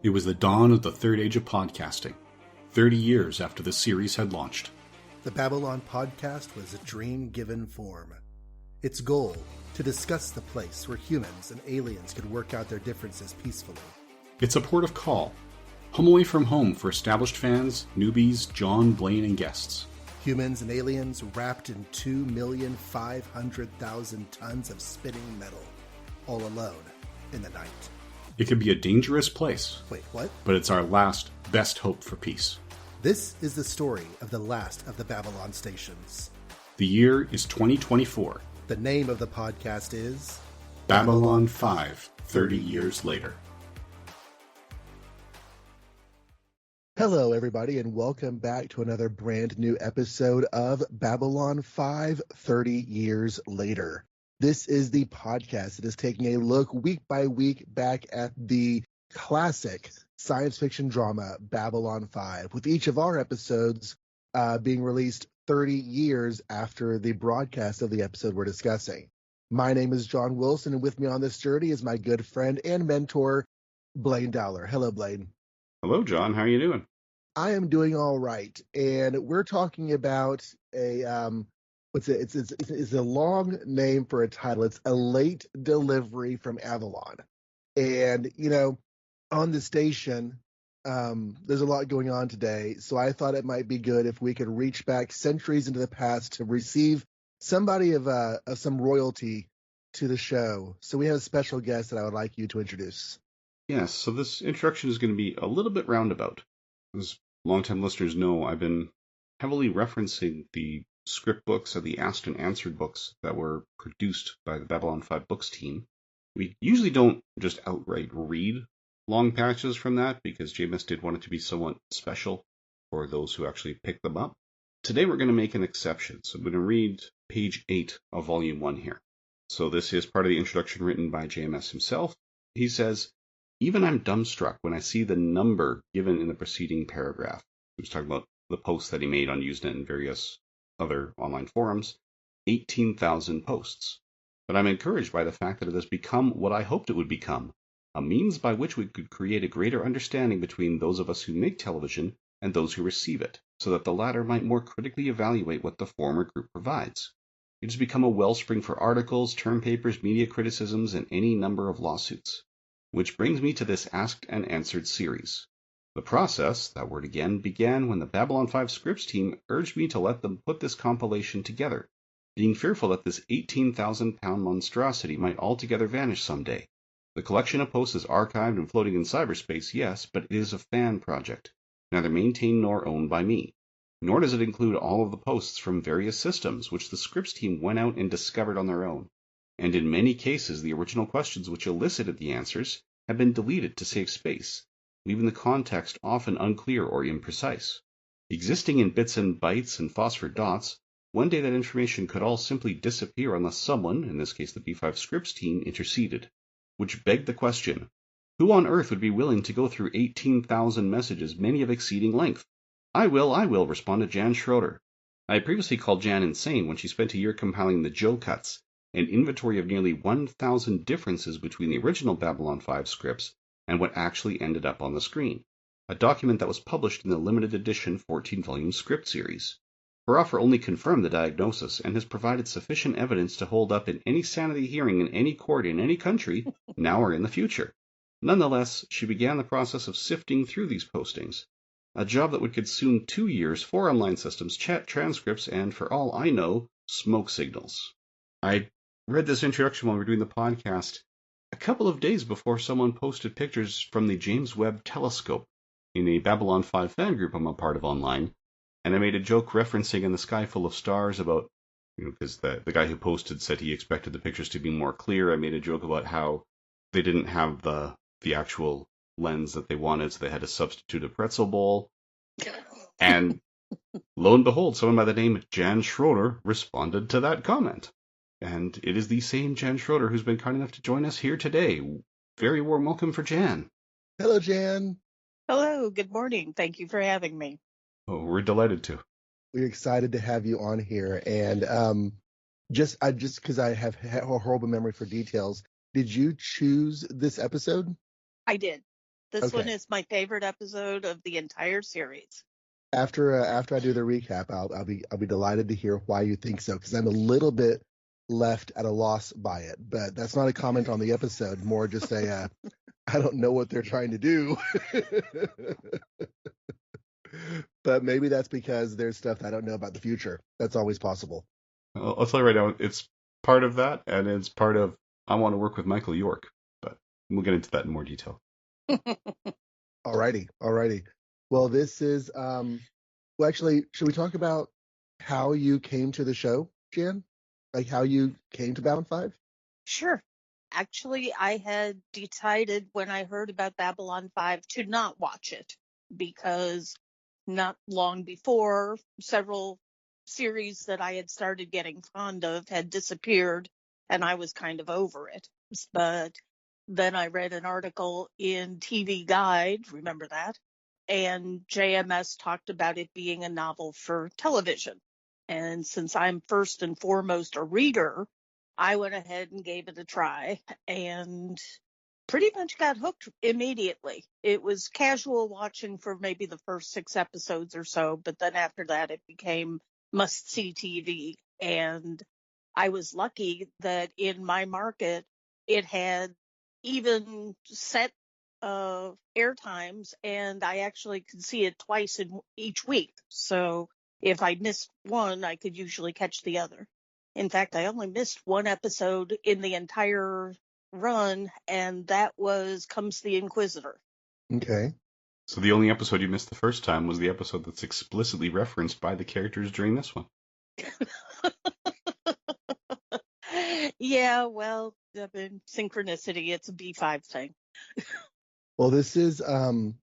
It was the dawn of the third age of podcasting, 30 years after the series had launched. The Babylon podcast was a dream given form. Its goal, to discuss the place where humans and aliens could work out their differences peacefully. It's a port of call, home away from home for established fans, newbies, John, Blaine, and guests. Humans and aliens wrapped in 2,500,000 tons of spinning metal, all alone in the night. It could be a dangerous place. Wait, what? But it's our last, best hope for peace. This is the story of the last of the Babylon stations. The year is 2024. The name of the podcast is Babylon 5, 30 years later. Hello, everybody, and welcome back to another brand new episode of Babylon 5, 30 years later. This is the podcast that is taking a look week by week back at the classic science fiction drama Babylon 5, with each of our episodes being released 30 years after the broadcast of the episode we're discussing. My name is John Wilson, and with me on this journey is my good friend and mentor, Blaine Dowler. Hello, Blaine. Hello, John. How are you doing? I am doing all right, and we're talking about it's a long name for a title. It's A Late Delivery from Avalon. And, on the station, there's a lot going on today, so I thought it might be good if we could reach back centuries into the past to receive somebody of some royalty to the show. So we have a special guest that I would like you to introduce. Yes, so this introduction is going to be a little bit roundabout. As longtime listeners know, I've been heavily referencing the script books and the Asked and Answered books that were produced by the Babylon 5 books team. We usually don't just outright read long patches from that because JMS did want it to be somewhat special for those who actually pick them up. Today we're going to make an exception, so I'm going to read page 8 of volume 1 here. So this is part of the introduction written by JMS himself. He says, "Even I'm dumbstruck when I see the number given in the preceding paragraph." He was talking about the posts that he made on Usenet and various other online forums, 18,000 posts. But I'm encouraged by the fact that it has become what I hoped it would become, a means by which we could create a greater understanding between those of us who make television and those who receive it, so that the latter might more critically evaluate what the former group provides. It has become a wellspring for articles, term papers, media criticisms, and any number of lawsuits. Which brings me to this Asked and Answered series. The process, that word again, began when the Babylon 5 scripts team urged me to let them put this compilation together, being fearful that this 18,000-pound monstrosity might altogether vanish someday. The collection of posts is archived and floating in cyberspace, yes, but it is a fan project, neither maintained nor owned by me. Nor does it include all of the posts from various systems, which the scripts team went out and discovered on their own. And in many cases, the original questions which elicited the answers have been deleted to save space, leaving the context often unclear or imprecise. Existing in bits and bytes and phosphor dots, one day that information could all simply disappear unless someone, in this case the B5 scripts team, interceded. Which begged the question, who on earth would be willing to go through 18,000 messages, many of exceeding length? I will, responded Jan Schroeder. I had previously called Jan insane when she spent a year compiling the Joe Cuts, an inventory of nearly 1,000 differences between the original Babylon 5 scripts and what actually ended up on the screen, a document that was published in the limited edition 14-volume script series. Her offer only confirmed the diagnosis and has provided sufficient evidence to hold up in any sanity hearing in any court in any country, now or in the future. Nonetheless, she began the process of sifting through these postings, a job that would consume 2 years, 4 online systems, chat transcripts, and, for all I know, smoke signals. I read this introduction while we were doing the podcast a couple of days before someone posted pictures from the James Webb Telescope in a Babylon 5 fan group I'm a part of online, and I made a joke referencing In the Sky Full of Stars about, because the guy who posted said he expected the pictures to be more clear. I made a joke about how they didn't have the actual lens that they wanted, so they had to substitute a pretzel bowl. And lo and behold, someone by the name of Jan Schroeder responded to that comment. And it is the same Jan Schroeder who's been kind enough to join us here today. Very warm welcome for Jan. Hello, Jan. Hello, good morning. Thank you for having me. Oh, we're delighted to. We're excited to have you on here. And just because I have a horrible memory for details, did you choose this episode? I did. This one Okay. is my favorite episode of the entire series. After I do the recap, I'll be delighted to hear why you think so, because I'm a little bit left at a loss by it. But that's not a comment on the episode, more just a I don't know what they're trying to do. But maybe that's because there's stuff I don't know about the future. That's always possible. I'll tell you right now, it's part of that, and it's part of I want to work with Michael York, but we'll get into that in more detail. Alrighty. Well, this is well, actually, should we talk about how you came to the show, Jan? Like how you came to Babylon 5? Sure. Actually, I had decided when I heard about Babylon 5 to not watch it because not long before, several series that I had started getting fond of had disappeared and I was kind of over it. But then I read an article in TV Guide, remember that? And JMS talked about it being a novel for television. And since I'm first and foremost a reader, I went ahead and gave it a try and pretty much got hooked immediately. It was casual watching for maybe the first 6 episodes or so, but then after that, it became must see TV. And I was lucky that in my market, it had even set air times, and I actually could see it twice in each week. So if I missed one, I could usually catch the other. In fact, I only missed one episode in the entire run, and that was Comes the Inquisitor. Okay. So the only episode you missed the first time was the episode that's explicitly referenced by the characters during this one. Yeah, well, I mean, synchronicity, it's a B5 thing. Well, this is an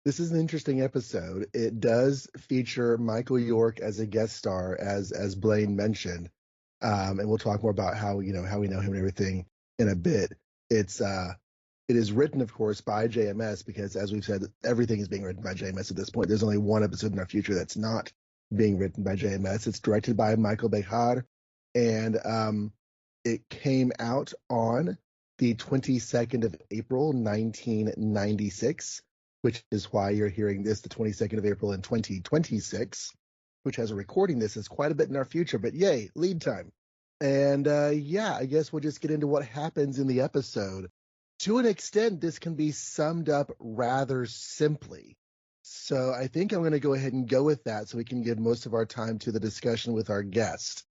interesting episode. It does feature Michael York as a guest star, as Blaine mentioned, and we'll talk more about how we know him and everything in a bit. It is written, of course, by JMS because, as we've said, everything is being written by JMS at this point. There's only one episode in our future that's not being written by JMS. It's directed by Michael Behar, and it came out on the 22nd of April, 1996, which is why you're hearing this, the 22nd of April in 2026, which has a recording this is quite a bit in our future, but yay, lead time. And yeah, I guess we'll just get into what happens in the episode. To an extent, this can be summed up rather simply. So I think I'm going to go ahead and go with that so we can give most of our time to the discussion with our guest.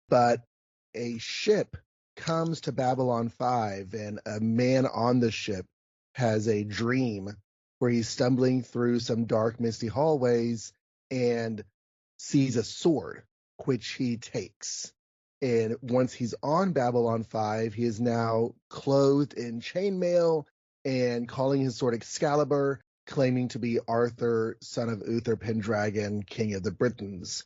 But a ship comes to Babylon 5, and a man on the ship has a dream where he's stumbling through some dark, misty hallways and sees a sword, which he takes. And once he's on Babylon 5, he is now clothed in chainmail and calling his sword Excalibur, claiming to be Arthur, son of Uther Pendragon, king of the Britons.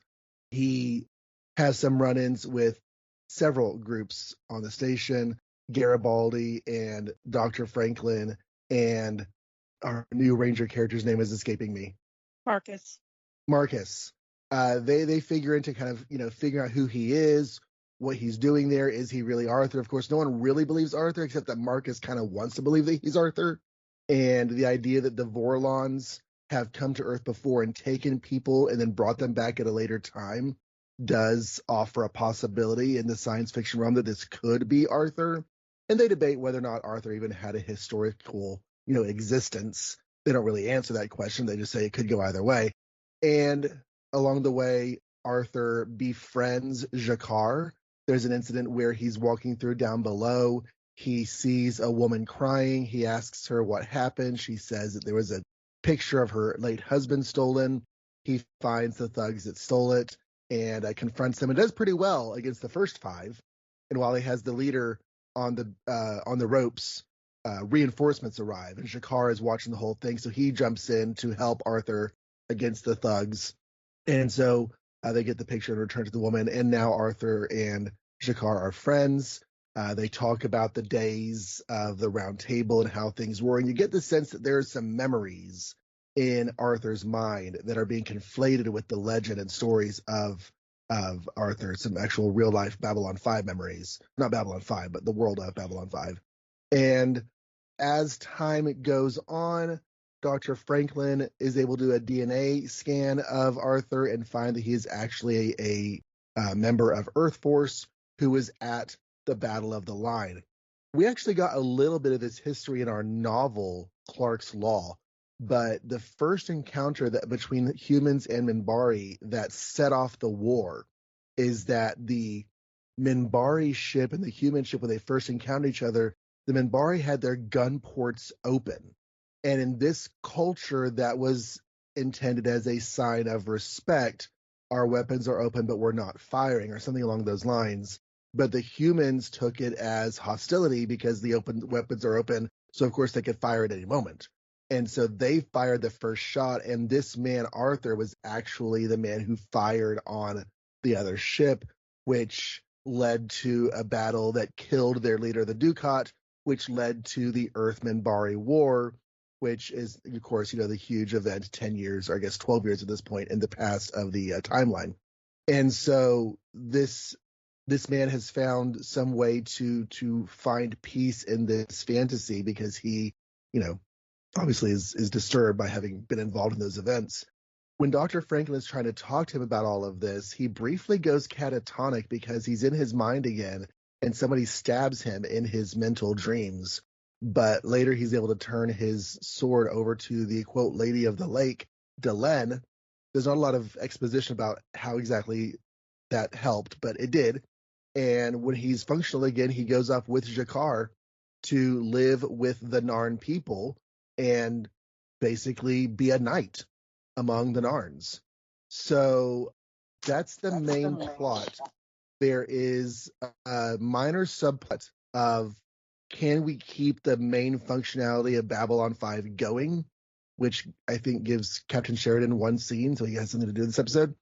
He has some run-ins with several groups on the station, Garibaldi and Dr. Franklin, and our new Ranger character's name is escaping me. Marcus. They figure into kind of, figuring out who he is, what he's doing there. Is he really Arthur? Of course, no one really believes Arthur, except that Marcus kind of wants to believe that he's Arthur. And the idea that the Vorlons have come to Earth before and taken people and then brought them back at a later time does offer a possibility in the science fiction realm that this could be Arthur. And they debate whether or not Arthur even had a historical, existence. They don't really answer that question. They just say it could go either way. And along the way, Arthur befriends Jakar. There's an incident where he's walking through down below. He sees a woman crying. He asks her what happened. She says that there was a picture of her late husband stolen. He finds the thugs that stole it and confronts them and does pretty well against the first 5. And while he has the leader on the ropes, reinforcements arrive, and Jakar is watching the whole thing. So he jumps in to help Arthur against the thugs. And so they get the picture and return to the woman. And now Arthur and Jakar are friends. They talk about the days of the Round Table and how things were. And you get the sense that there are some memories in Arthur's mind that are being conflated with the legend and stories of Arthur, some actual real life Babylon 5 memories. Not Babylon 5, but the world of Babylon 5. And as time goes on, Dr. Franklin is able to do a DNA scan of Arthur and find that he is actually a member of Earth Force who was at the Battle of the Line. We actually got a little bit of this history in our novel, Clark's Law, but the first encounter that between humans and Minbari that set off the war is that the Minbari ship and the human ship, when they first encountered each other, the Minbari had their gun ports open. And in this culture that was intended as a sign of respect, our weapons are open, but we're not firing, or something along those lines. But the humans took it as hostility because the open weapons are open, so of course they could fire at any moment. And so they fired the first shot, and this man, Arthur, was actually the man who fired on the other ship, which led to a battle that killed their leader, the Ducat, which led to the Earth-Minbari War, which is, of course, the huge event 10 years, or I guess 12 years at this point, in the past of the timeline. And so this man has found some way to find peace in this fantasy because he, obviously is disturbed by having been involved in those events. When Dr. Franklin is trying to talk to him about all of this, he briefly goes catatonic because he's in his mind again and somebody stabs him in his mental dreams. But later he's able to turn his sword over to the, quote, Lady of the Lake, Delenn. There's not a lot of exposition about how exactly that helped, but it did. And when he's functional again, he goes up with Jakar to live with the Narn people and basically be a knight among the Narns. So that's the main plot. There is a minor subplot of, can we keep the main functionality of Babylon 5 going, which I think gives Captain Sheridan one scene, so he has something to do in this episode.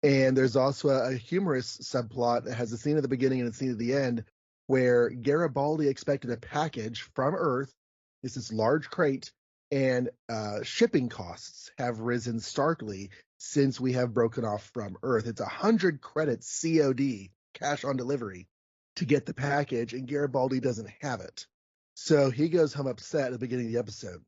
And there's also a humorous subplot that has a scene at the beginning and a scene at the end where Garibaldi expected a package from Earth. It's this large crate, and shipping costs have risen starkly since we have broken off from Earth. It's 100 credits COD, cash on delivery, to get the package, and Garibaldi doesn't have it. So he goes home upset at the beginning of the episode.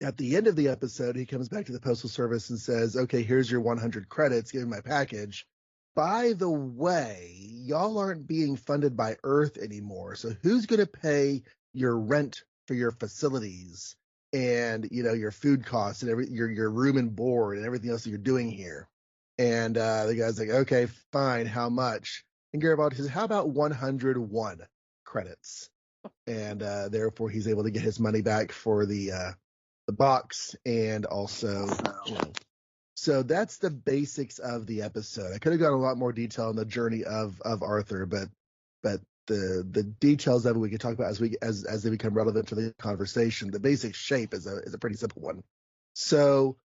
At the end of the episode, he comes back to the Postal Service and says, okay, here's your 100 credits, give me my package. By the way, y'all aren't being funded by Earth anymore, so who's going to pay your rent for your facilities and, your food costs and your room and board and everything else that you're doing here? And the guy's like, okay, fine, how much? And Garibaldi says, how about 101 credits? And therefore, he's able to get his money back for the box, and also, so that's the basics of the episode. I could have gone a lot more detail on the journey of Arthur, but the details of it we can talk about as they become relevant to the conversation. The basic shape is a pretty simple one. So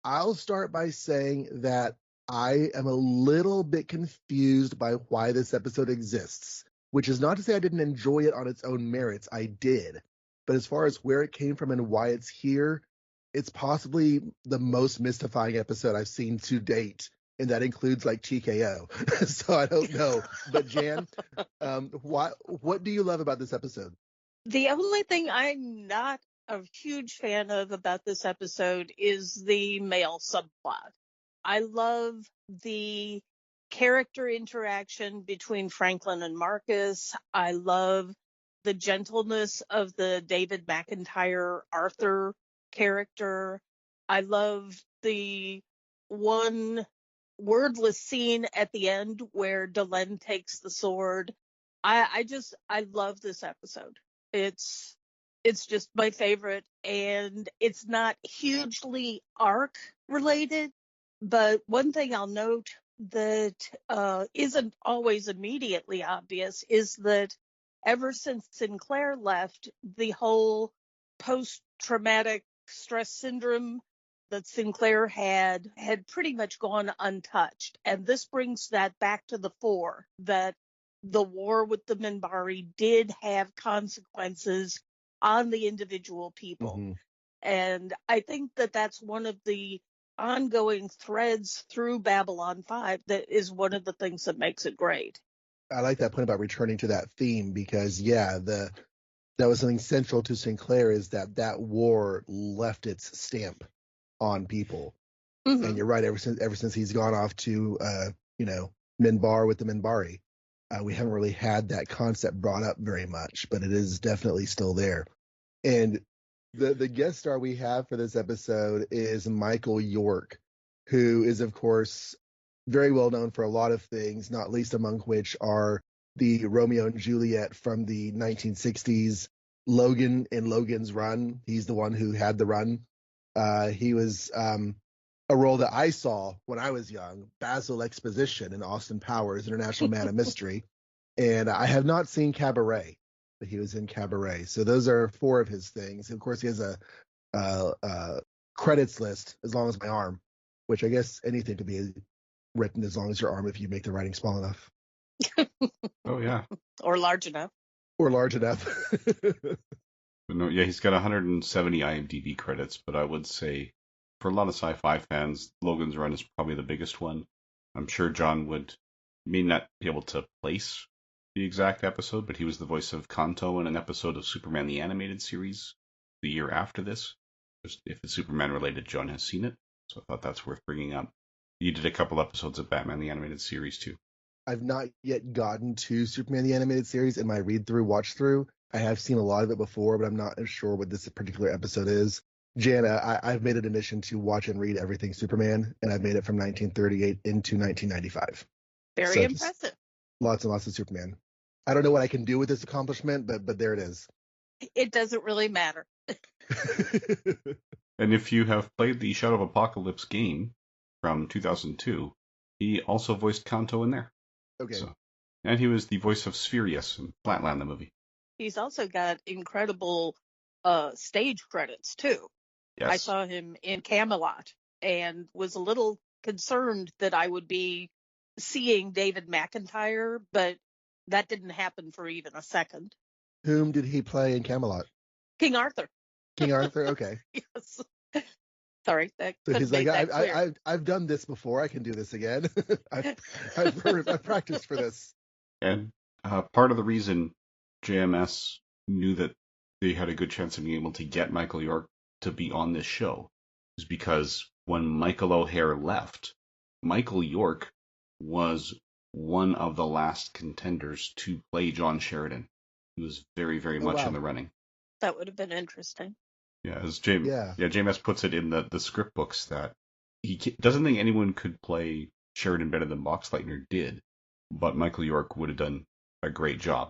I'll start by saying that I am a little bit confused by why this episode exists, which is not to say I didn't enjoy it on its own merits. I did. But as far as where it came from and why it's here, it's possibly the most mystifying episode I've seen to date, and that includes like TKO. So I don't know. But Jan, what do you love about this episode? The only thing I'm not a huge fan of about this episode is the male subplot. I love the character interaction between Franklin and Marcus. I love the gentleness of the David McIntyre Arthur character. I love the one wordless scene at the end where Delenn takes the sword. I love this episode. It's just my favorite, and it's not hugely arc related. But one thing I'll note that isn't always immediately obvious is that ever since Sinclair left, the whole post-traumatic stress syndrome that Sinclair had pretty much gone untouched. And this brings that back to the fore, that the war with the Minbari did have consequences on the individual people. Mm-hmm. And I think that that's one of the ongoing threads through Babylon 5 that is one of the things that makes it great. I like that point about returning to that theme because, that was something central to Sinclair, is that war left its stamp on people. Mhm. And you're right. Ever since he's gone off to Minbar with the Minbari, we haven't really had that concept brought up very much, but it is definitely still there. And the guest star we have for this episode is Michael York, who is, of course, very well known for a lot of things, not least among which are the Romeo and Juliet from the 1960s, Logan in Logan's Run. He's the one who had the run. He was a role that I saw when I was young, Basil Exposition in Austin Powers, International Man of Mystery. And I have not seen Cabaret, but he was in Cabaret. So those are 4 of his things. Of course, he has a credits list as long as my arm, which I guess anything could be written as long as your arm if you make the writing small enough. Oh, yeah. Or large enough. Or large enough. But no, yeah, he's got 170 IMDb credits, but I would say for a lot of sci-fi fans, Logan's Run is probably the biggest one. I'm sure John may not be able to place the exact episode, but he was the voice of Kanto in an episode of Superman the Animated Series the year after this. Just if it's Superman related, John has seen it, so I thought that's worth bringing up. You did a couple episodes of Batman the Animated Series too. I've not yet gotten to Superman the Animated Series in my watch through. I have seen a lot of it before, but I'm not sure what this particular episode is. Jana, I've made it a mission to watch and read everything Superman, and I've made it from 1938 into 1995. Very impressive. Lots and lots of Superman. I don't know what I can do with this accomplishment, but there it is. It doesn't really matter. And if you have played the Shadow of Apocalypse game from 2002, he also voiced Kanto in there. Okay. And he was the voice of Spherius in Flatland, the movie. He's also got incredible stage credits, too. Yes. I saw him in Camelot and was a little concerned that I would be seeing David McIntyre, but that didn't happen for even a second. Whom did he play in Camelot? King Arthur. King Arthur? Okay. Yes. Sorry, that so he's like, clear. I've done this before. I can do this again. I've practiced for this. And part of the reason JMS knew that they had a good chance of being able to get Michael York to be on this show is because when Michael O'Hare left, Michael York was one of the last contenders to play John Sheridan. He was very, very much in the running. That would have been interesting. Yeah, as JMS puts it in the script books that he doesn't think anyone could play Sheridan better than Boxleitner did, but Michael York would have done a great job.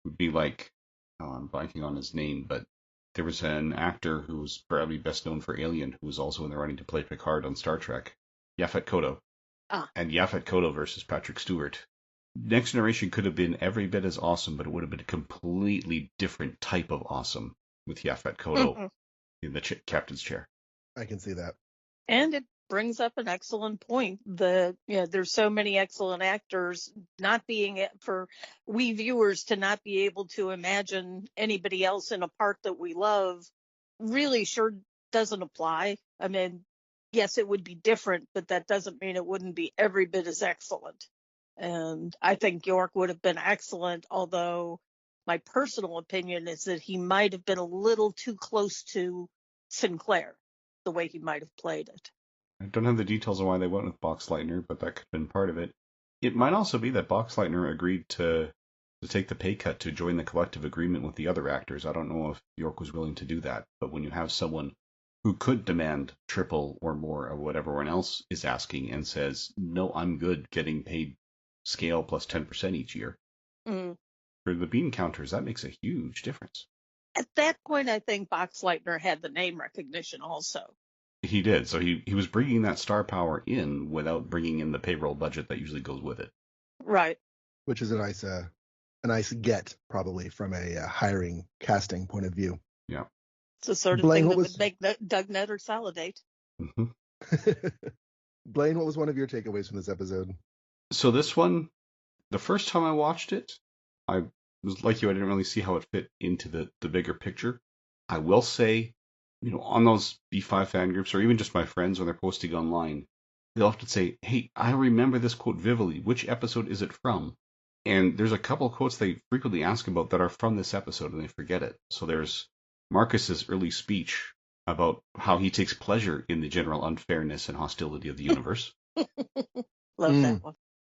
It would be like, I'm blanking on his name, but there was an actor who was probably best known for Alien, who was also in the running to play Picard on Star Trek, Yaphet Kotto. And Yaphet Kotto versus Patrick Stewart. Next Generation could have been every bit as awesome, but it would have been a completely different type of awesome with Yaphet Kotto in the captain's chair. I can see that. And it brings up an excellent point. There's so many excellent actors, not being for we viewers to not be able to imagine anybody else in a part that we love really sure doesn't apply. I mean, yes, it would be different, but that doesn't mean it wouldn't be every bit as excellent. And I think York would have been excellent, although my personal opinion is that he might have been a little too close to Sinclair, the way he might have played it. I don't have the details on why they went with Boxleitner, but that could have been part of it. It might also be that Boxleitner agreed to take the pay cut to join the collective agreement with the other actors. I don't know if York was willing to do that, but when you have someone who could demand triple or more of what everyone else is asking and says, no, I'm good getting paid scale plus 10% each year. For the bean counters, that makes a huge difference. At that point, I think Boxleitner had the name recognition also. He did. So he was bringing that star power in without bringing in the payroll budget that usually goes with it. Right. Which is a nice get, probably, from a hiring, casting point of view. Yeah. It's the sort of thing that would make Doug Nutter salivate. Blaine, what was one of your takeaways from this episode? So this one, the first time I watched it, I was like you, I didn't really see how it fit into the bigger picture. I will say, on those B5 fan groups, or even just my friends when they're posting online, they'll often say, hey, I remember this quote vividly. Which episode is it from? And there's a couple of quotes they frequently ask about that are from this episode, and they forget it. So there's Marcus's early speech about how he takes pleasure in the general unfairness and hostility of the universe. Love that one.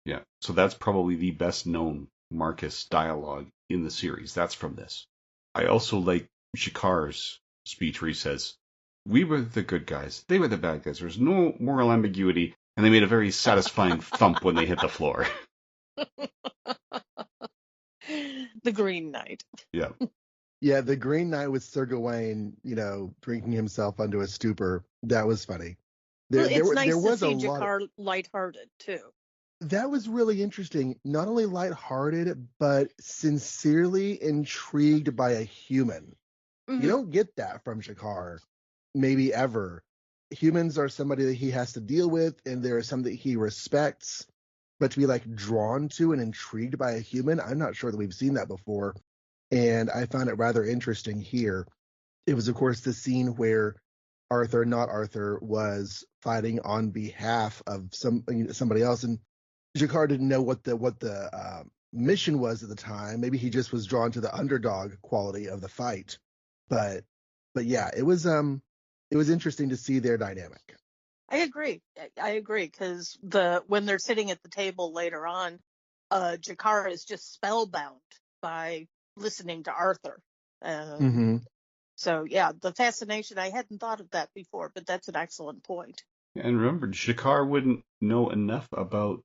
Yeah, so that's probably the best known Marcus dialogue in the series. That's from this. I also like Shikar's speech where he says, "We were the good guys, they were the bad guys. There's no moral ambiguity," and they made a very satisfying thump when they hit the floor. The Green Knight. Yeah. Yeah, the Green Knight with Sir Gawain, drinking himself onto a stupor. That was funny. It's nice there to was see a lot. Jakar lighthearted too. That was really interesting. Not only lighthearted, but sincerely intrigued by a human. Mm-hmm. You don't get that from Jakar, maybe ever. Humans are somebody that he has to deal with, and there are some that he respects. But to be like drawn to and intrigued by a human, I'm not sure that we've seen that before. And I found it rather interesting here. It was, of course, the scene where not Arthur, was fighting on behalf of somebody else, and Jakar didn't know what the mission was at the time. Maybe he just was drawn to the underdog quality of the fight. But yeah, it was interesting to see their dynamic. I agree because when they're sitting at the table later on, Jakar is just spellbound by listening to Arthur. So yeah, the fascination, I hadn't thought of that before, but that's an excellent point. And remember, Jakar wouldn't know enough about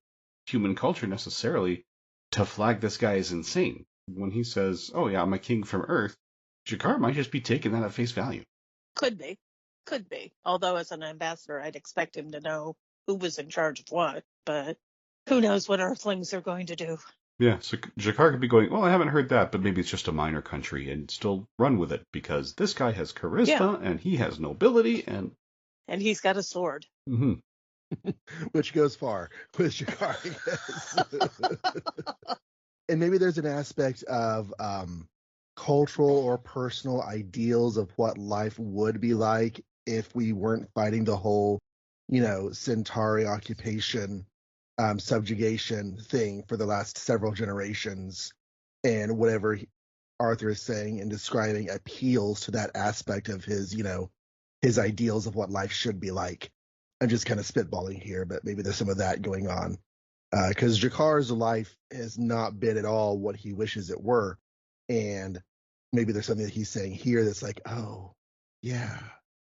human culture necessarily to flag this guy as insane. When he says, "Oh yeah, I'm a king from Earth," Jakar might just be taking that at face value. Could be. Although as an ambassador, I'd expect him to know who was in charge of what, but who knows what Earthlings are going to do. Yeah, so Jakar could be going, "Well, I haven't heard that, but maybe it's just a minor country," and still run with it because this guy has charisma and he has nobility and he's got a sword. Mm-hmm. Which goes far with Jakar. And maybe there's an aspect of cultural or personal ideals of what life would be like if we weren't fighting the whole, Centauri occupation, subjugation thing for the last several generations. And whatever Arthur is saying and describing appeals to that aspect of his, his ideals of what life should be like. I'm just kind of spitballing here, but maybe there's some of that going on. Because Jakar's life has not been at all what he wishes it were. And maybe there's something that he's saying here that's like, oh, yeah,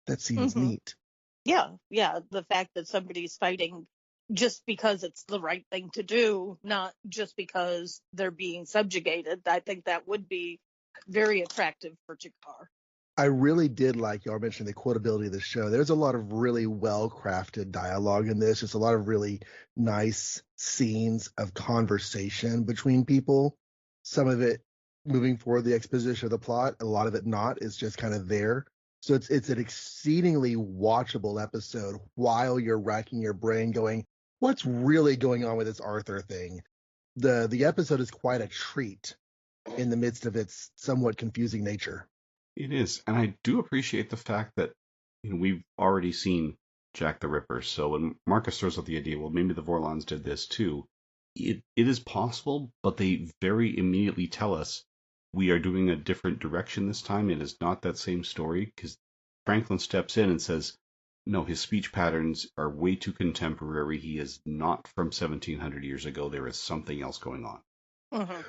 that seems neat. Yeah. The fact that somebody's fighting just because it's the right thing to do, not just because they're being subjugated. I think that would be very attractive for Jakar. I really did like, y'all mentioned the quotability of the show. There's a lot of really well-crafted dialogue in this. Just a lot of really nice scenes of conversation between people. Some of it moving forward the exposition of the plot, a lot of it not. It's just kind of there. So it's an exceedingly watchable episode while you're racking your brain going, what's really going on with this Arthur thing? The episode is quite a treat in the midst of its somewhat confusing nature. It is, and I do appreciate the fact that we've already seen Jack the Ripper. So when Marcus throws out the idea, well, maybe the Vorlons did this too. It is possible, but they very immediately tell us we are doing a different direction this time. It is not that same story because Franklin steps in and says, no, his speech patterns are way too contemporary. He is not from 1700 years ago. There is something else going on. Mm-hmm.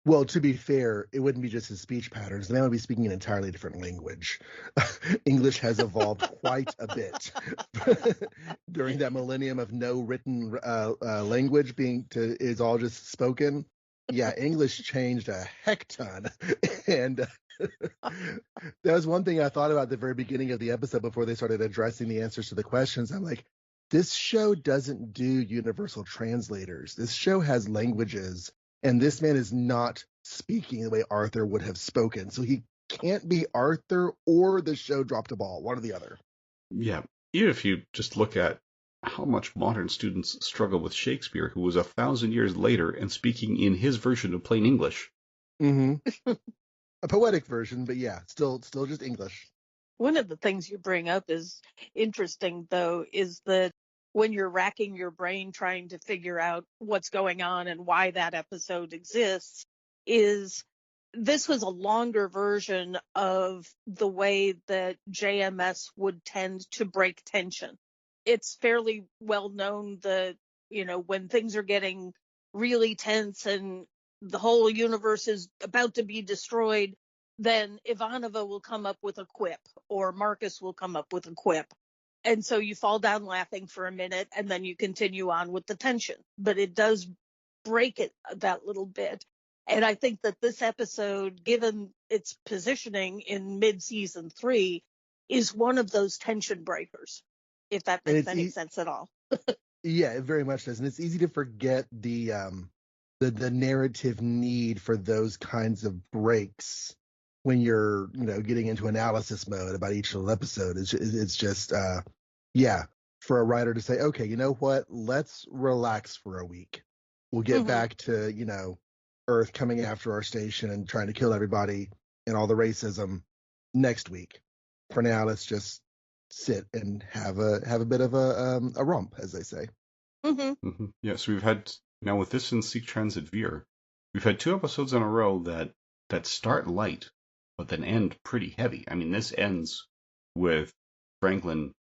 Well, to be fair, it wouldn't be just his speech patterns. The man would be speaking an entirely different language. English has evolved quite a bit during that millennium of no written language is all just spoken. Yeah, English changed a heck ton. And that was one thing I thought about at the very beginning of the episode before they started addressing the answers to the questions. I'm like, this show doesn't do universal translators. This show has languages. And this man is not speaking the way Arthur would have spoken. So he can't be Arthur or the show dropped a ball, one or the other. Yeah. Even if you just look at how much modern students struggle with Shakespeare, who was 1,000 years later and speaking in his version of plain English. Mm-hmm. A poetic version, but yeah, still just English. One of the things you bring up is interesting, though, is that when you're racking your brain trying to figure out what's going on and why that episode exists, is this was a longer version of the way that JMS would tend to break tension. It's fairly well known that, when things are getting really tense and the whole universe is about to be destroyed, then Ivanova will come up with a quip, or Marcus will come up with a quip. And so you fall down laughing for a minute, and then you continue on with the tension. But it does break it that little bit. And I think that this episode, given its positioning in mid-season 3, is one of those tension breakers, if that makes any sense at all. Yeah, it very much does. And it's easy to forget the narrative need for those kinds of breaks when you're, getting into analysis mode about each little episode. It's just, for a writer to say, okay, you know what? Let's relax for a week. We'll get back to, Earth coming after our station and trying to kill everybody and all the racism next week. For now, let's just sit and have a bit of a romp, as they say. Yeah, so we've had, now with this and Seek Transit Veer, we've had 2 episodes in a row that start light, but then end pretty heavy. I mean, this ends with Franklin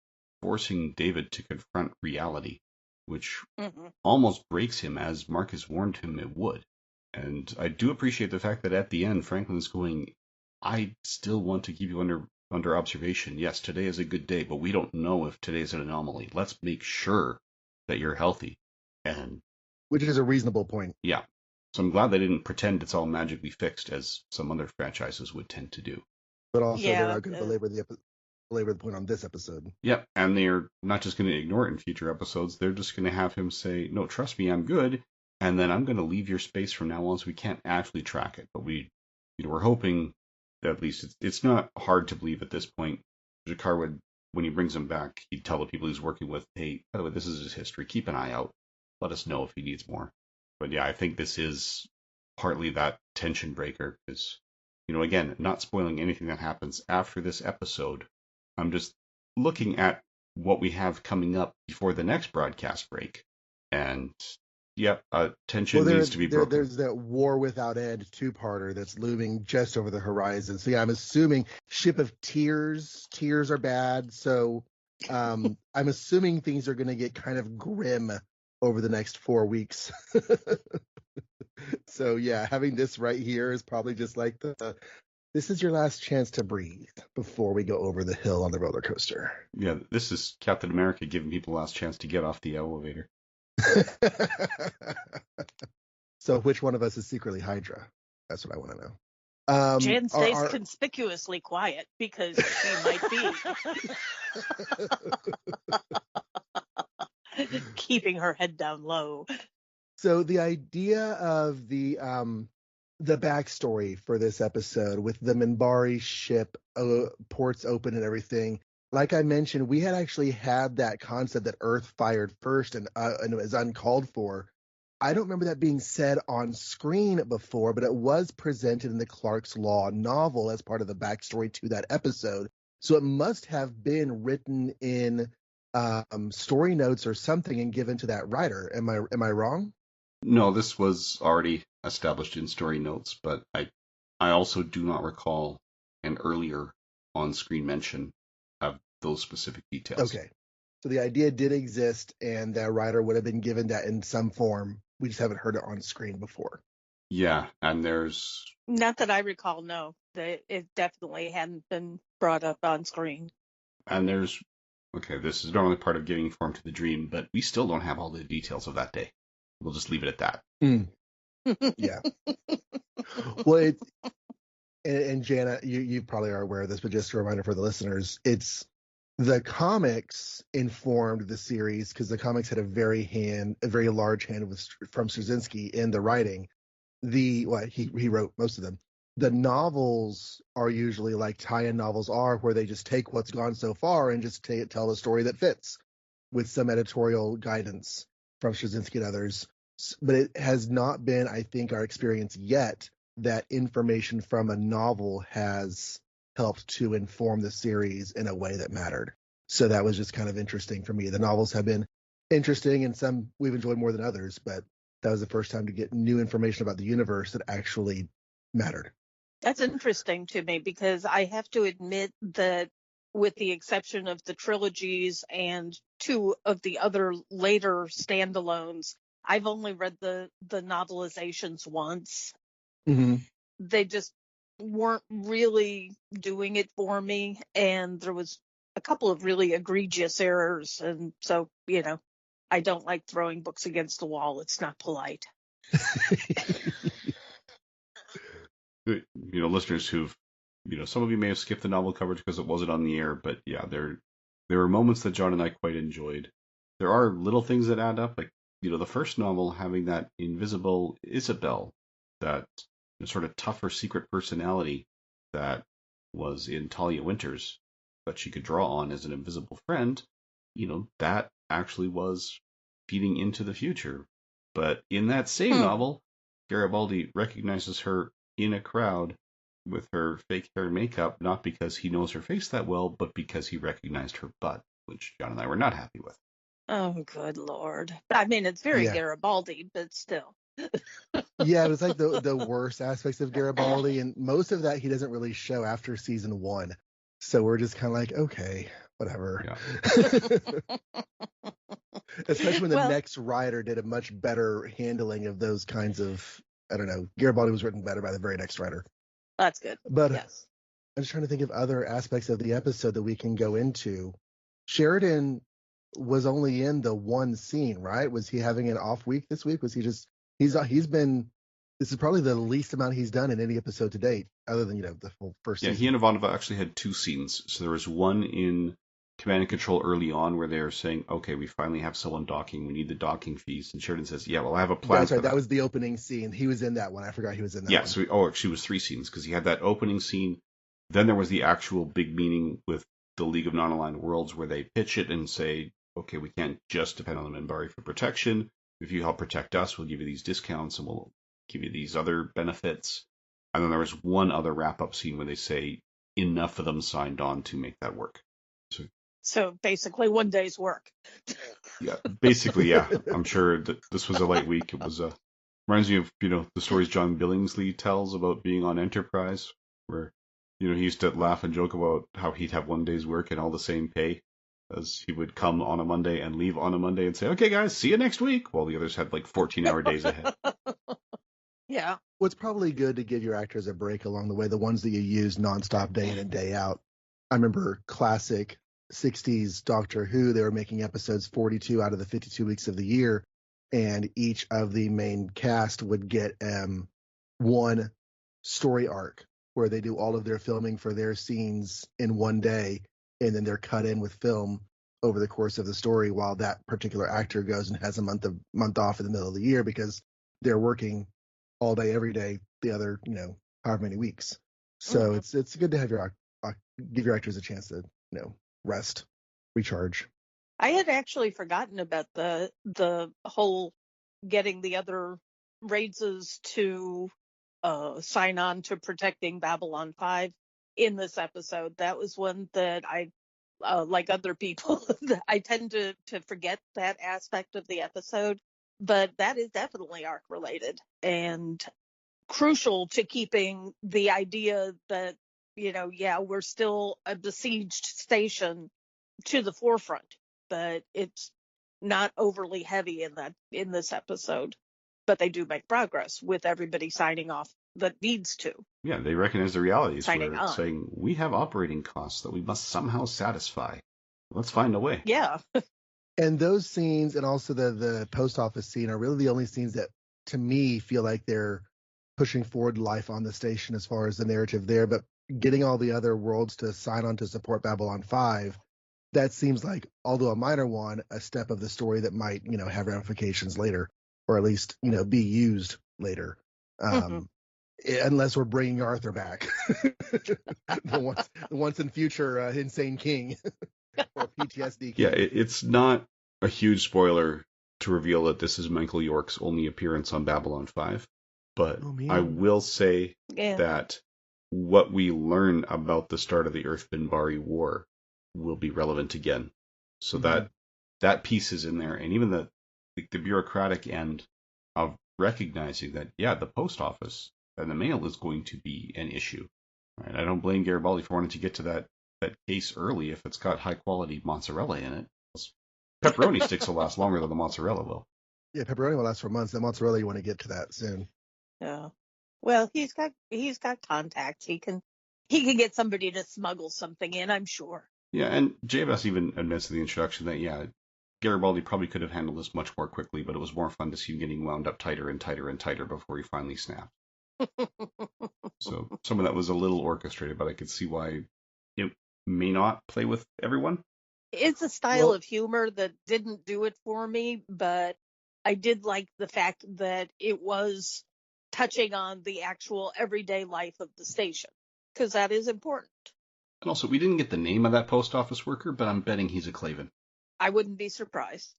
forcing David to confront reality, which almost breaks him, as Marcus warned him it would. And I do appreciate the fact that at the end, Franklin's going, I still want to keep you under observation. Yes, today is a good day, but we don't know if today is an anomaly. Let's make sure that you're healthy. And which is a reasonable point. Yeah. So I'm glad they didn't pretend it's all magically fixed, as some other franchises would tend to do. But also, they're not going to belabor the point on this episode. Yep, and they're not just going to ignore it in future episodes. They're just going to have him say, no, trust me, I'm good. And then I'm going to leave your space from now on, so we can't actually track it. But we're hoping that at least it's not hard to believe at this point. Jakar would, when he brings him back, he'd tell the people he's working with, hey, by the way, this is his history. Keep an eye out. Let us know if he needs more. But yeah, I think this is partly that tension breaker because, again, not spoiling anything that happens after this episode. I'm just looking at what we have coming up before the next broadcast break. And tension needs to be broken. There's that War Without End 2-parter that's looming just over the horizon. So yeah, I'm assuming Ship of Tears are bad. So I'm assuming things are going to get kind of grim over the next 4 weeks. So yeah, having this right here is probably just like this is your last chance to breathe before we go over the hill on the roller coaster. Yeah, this is Captain America giving people the last chance to get off the elevator. So which one of us is secretly Hydra? That's what I want to know. Jan stays conspicuously quiet because she might be keeping her head down low. So the idea of the backstory for this episode with the Minbari ship, ports open and everything. Like I mentioned, we had actually had that concept that Earth fired first and it was uncalled for. I don't remember that being said on screen before, but it was presented in the Clark's Law novel as part of the backstory to that episode. So it must have been written in story notes or something and given to that writer. Am I wrong? No, this was already established in story notes, but I also do not recall an earlier on-screen mention of those specific details. Okay. So the idea did exist, and that writer would have been given that in some form. We just haven't heard it on screen before. Yeah, and there's... Not that I recall, no. It definitely hadn't been brought up on screen. And there's... Okay, this is normally part of giving form to the dream, but we still don't have all the details of that day. We'll just leave it at that. Yeah. Well, and Jana, you probably are aware of this, but just a reminder for the listeners, it's the comics informed the series because the comics had a very large hand from Straczynski in the writing. He wrote most of them. The novels are usually like tie-in novels are, where they just take what's gone so far and just tell a story that fits with some editorial guidance from Straczynski and others. But it has not been, I think, our experience yet that information from a novel has helped to inform the series in a way that mattered. So that was just kind of interesting for me. The novels have been interesting, and some we've enjoyed more than others, but that was the first time to get new information about the universe that actually mattered. That's interesting to me because I have to admit that with the exception of the trilogies and two of the other later standalones, I've only read the novelizations once. Mm-hmm. They just weren't really doing it for me, and there was a couple of really egregious errors, and so, I don't like throwing books against the wall. It's not polite. Listeners who've, some of you may have skipped the novel coverage because it wasn't on the air, but yeah, there were moments that John and I quite enjoyed. There are little things that add up, like, the first novel having that invisible Isabel, that sort of tougher secret personality that was in Talia Winters, that she could draw on as an invisible friend, that actually was feeding into the future. But in that same novel, Garibaldi recognizes her in a crowd with her fake hair and makeup, not because he knows her face that well, but because he recognized her butt, which John and I were not happy with. Oh, good Lord. I mean, it's very Yeah. Garibaldi, but still. Yeah, it was like the worst aspects of Garibaldi, and most of that he doesn't really show after season 1. So we're just kind of like, okay, whatever. Yeah. Especially when the Well, next writer did a much better handling of those kinds of, I don't know, Garibaldi was written better by the very next writer. that's good. But Yes. I'm just trying to think of other aspects of the episode that we can go into. Sheridan was only in the one scene, right? Was he having an off week this week? Was he just he's been this is probably the least amount he's done in any episode to date, other than the whole first Yeah, season. he and Ivanova actually had 2 scenes. So there was one in Command and Control early on where they're saying, okay, we finally have someone docking. We need the docking fees. And Sheridan says, yeah, well, I have a plan. That's right. For that. That was the opening scene. He was in that one. I forgot he was in that one. So actually it was 3 scenes because he had that opening scene. Then there was the actual big meeting with the League of Non-Aligned Worlds where they pitch it and say, okay, we can't just depend on the Minbari for protection. If you help protect us, we'll give you these discounts and we'll give you these other benefits. And then there was one other wrap-up scene where they say enough of them signed on to make that work. So basically 1 day's work. Yeah, basically, yeah. I'm sure that this was a light week. It was reminds me of, the stories John Billingsley tells about being on Enterprise, where, he used to laugh and joke about how he'd have 1 day's work and all the same pay, as he would come on a Monday and leave on a Monday and say, okay, guys, see you next week, while the others had like 14-hour days ahead. Yeah. Well, it's probably good to give your actors a break along the way, the ones that you use nonstop day in and day out. I remember classic 60s Doctor Who, they were making episodes 42 out of the 52 weeks of the year, and each of the main cast would get one story arc where they do all of their filming for their scenes in 1 day, and then they're cut in with film over the course of the story while that particular actor goes and has a month off in the middle of the year because they're working all day every day the other however many weeks. So it's good to have give your actors a chance to rest, recharge. I had actually forgotten about the whole getting the other races to sign on to protecting Babylon 5 in this episode. That was one that I, like other people, I tend to forget that aspect of the episode, but that is definitely arc related and crucial to keeping the idea that, we're still a besieged station to the forefront, but it's not overly heavy in this episode. But they do make progress with everybody signing off that needs to. Yeah, they recognize the realities. Signing We're on. saying we have operating costs that we must somehow satisfy. Let's find a way. Yeah. And those scenes and also the post office scene are really the only scenes that, to me, feel like they're pushing forward life on the station as far as the narrative there. But getting all the other worlds to sign on to support Babylon 5, that seems like, although a minor one, a step of the story that might, have ramifications later, or at least, be used later. Unless we're bringing Arthur back, the once and future Insane King or PTSD King. Yeah, it's not a huge spoiler to reveal that this is Michael York's only appearance on Babylon 5, but I will say that what we learn about the start of the Earth Minbari War will be relevant again. So that piece is in there, and even the bureaucratic end of recognizing that, the post office and the mail is going to be an issue. Right? I don't blame Garibaldi for wanting to get to that case early if it's got high quality mozzarella in it. Pepperoni sticks will last longer than the mozzarella will. Yeah, pepperoni will last for months. The mozzarella, you want to get to that soon. Yeah. Well, he's got contacts. He can get somebody to smuggle something in, I'm sure. Yeah, and Jabez even admits in the introduction that, yeah, Garibaldi probably could have handled this much more quickly, but it was more fun to see him getting wound up tighter and tighter and tighter before he finally snapped. So some of that was a little orchestrated, but I could see why it may not play with everyone. It's a style of humor that didn't do it for me, but I did like the fact that it was touching on the actual everyday life of the station, because that is important. And also, we didn't get the name of that post office worker, but I'm betting he's a Clavin. I wouldn't be surprised.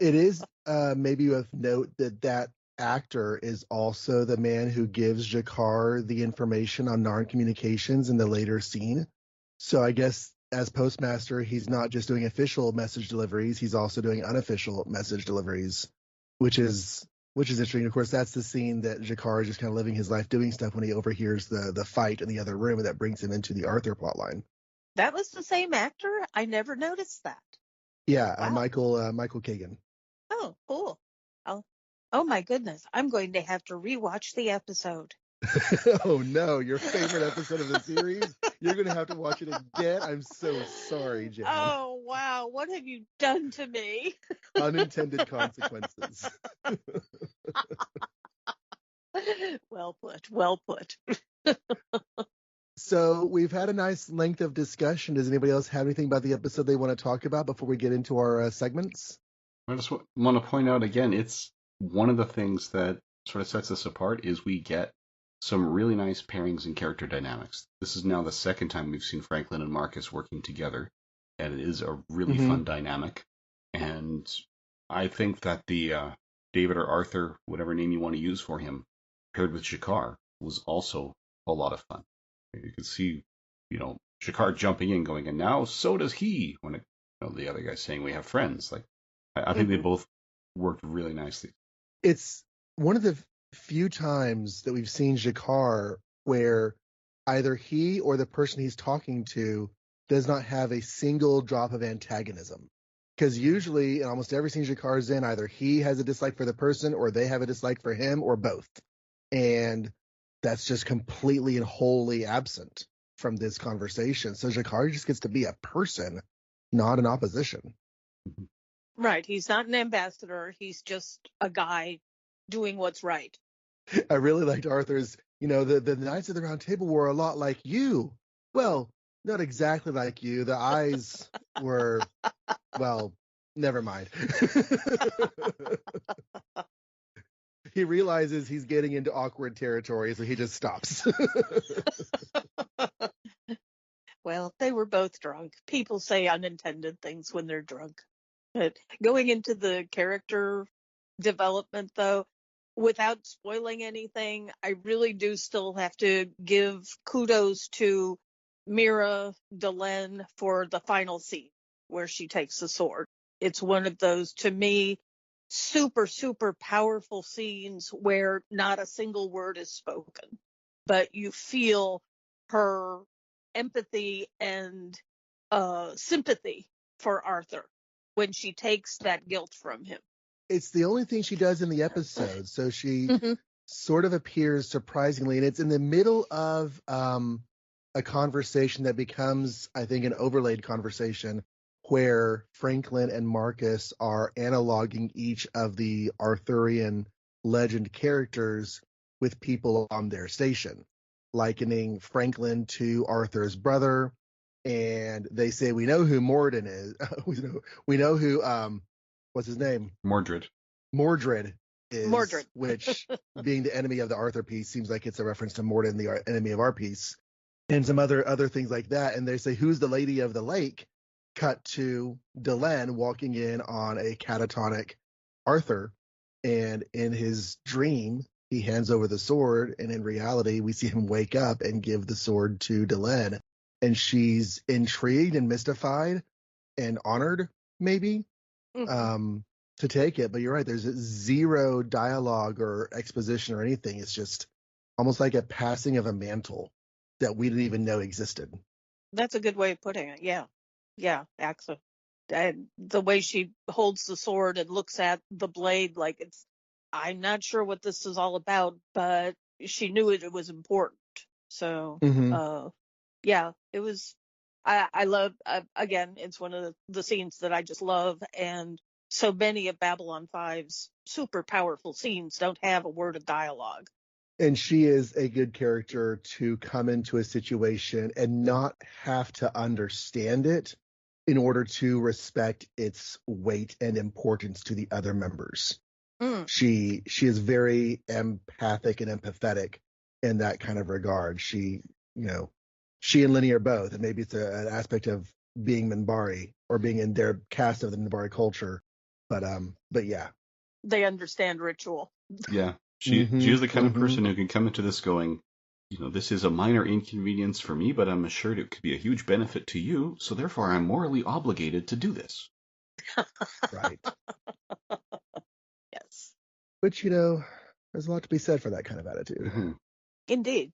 It is maybe of note that actor is also the man who gives Jakar the information on Narn communications in the later scene. So I guess as postmaster, he's not just doing official message deliveries, he's also doing unofficial message deliveries, which is interesting. Of course, that's the scene that Jakar is just kind of living his life doing stuff when he overhears the fight in the other room, and that brings him into the Arthur plotline. That was the same actor? I never noticed that. Yeah, wow. Michael Kagan. Oh, cool. Oh my goodness. I'm going to have to rewatch the episode. Oh no, your favorite episode of the series? You're going to have to watch it again? I'm so sorry, Jan. Oh, wow. What have you done to me? Unintended consequences. Well put. Well put. So we've had a nice length of discussion. Does anybody else have anything about the episode they want to talk about before we get into our segments? I just want to point out again, it's one of the things that sort of sets us apart is we get some really nice pairings and character dynamics. This is now the second time we've seen Franklin and Marcus working together, and it is a really fun dynamic. And I think that the David or Arthur, whatever name you want to use for him, paired with Jakar was also a lot of fun. You could see, Jakar jumping in, going, and now so does he. When the other guy's saying we have friends. Like, I think they both worked really nicely. It's one of the few times that we've seen Jakar where either he or the person he's talking to does not have a single drop of antagonism. Because usually in almost every scene Jakar's in, either he has a dislike for the person or they have a dislike for him or both. And that's just completely and wholly absent from this conversation. So Jakar just gets to be a person, not an opposition. Right. He's not an ambassador. He's just a guy doing what's right. I really liked Arthur's, the Knights of the Round Table were a lot like you. Well, not exactly like you. The eyes were, well, never mind. He realizes he's getting into awkward territory, so he just stops. Well, they were both drunk. People say unintended things when they're drunk. But going into the character development, though, without spoiling anything, I really do still have to give kudos to Mira Delenn for the final scene where she takes the sword. It's one of those, to me, super, super powerful scenes where not a single word is spoken, but you feel her empathy and sympathy for Arthur when she takes that guilt from him. It's the only thing she does in the episode, so she sort of appears surprisingly, and it's in the middle of a conversation that becomes, I think, an overlaid conversation where Franklin and Marcus are analoging each of the Arthurian legend characters with people on their station, likening Franklin to Arthur's brother, and they say, we know who Morden is. we know who, what's his name? Mordred is, Mordred. which, being the enemy of the Arthur piece, seems like it's a reference to Morden, the enemy of our piece, and some other things like that. And they say, who's the Lady of the Lake? Cut to Delenn walking in on a catatonic Arthur, and in his dream, he hands over the sword, and in reality, we see him wake up and give the sword to Delenn, and she's intrigued and mystified and honored, maybe. to take it. But you're right. There's zero dialogue or exposition or anything. It's just almost like a passing of a mantle that we didn't even know existed. That's a good way of putting it. Yeah. Yeah, Axa. And the way she holds the sword and looks at the blade like it's, I'm not sure what this is all about, but she knew it was important. So, Mm-hmm. yeah, it was, I love, again, it's one of the scenes that I just love. And so many of Babylon 5's super powerful scenes don't have a word of dialogue. And she is a good character to come into a situation and not have to understand it in order to respect its weight and importance to the other members. Mm. She is very empathic and empathetic in that kind of regard. She and Lenny are both, and maybe it's an aspect of being Minbari or being in their cast of the Minbari culture. But yeah. They understand ritual. Yeah. She Mm-hmm, is the kind of mm-hmm. person who can come into this going, this is a minor inconvenience for me, but I'm assured it could be a huge benefit to you, so therefore I'm morally obligated to do this. Right. Yes. Which, there's a lot to be said for that kind of attitude. Mm-hmm. Indeed.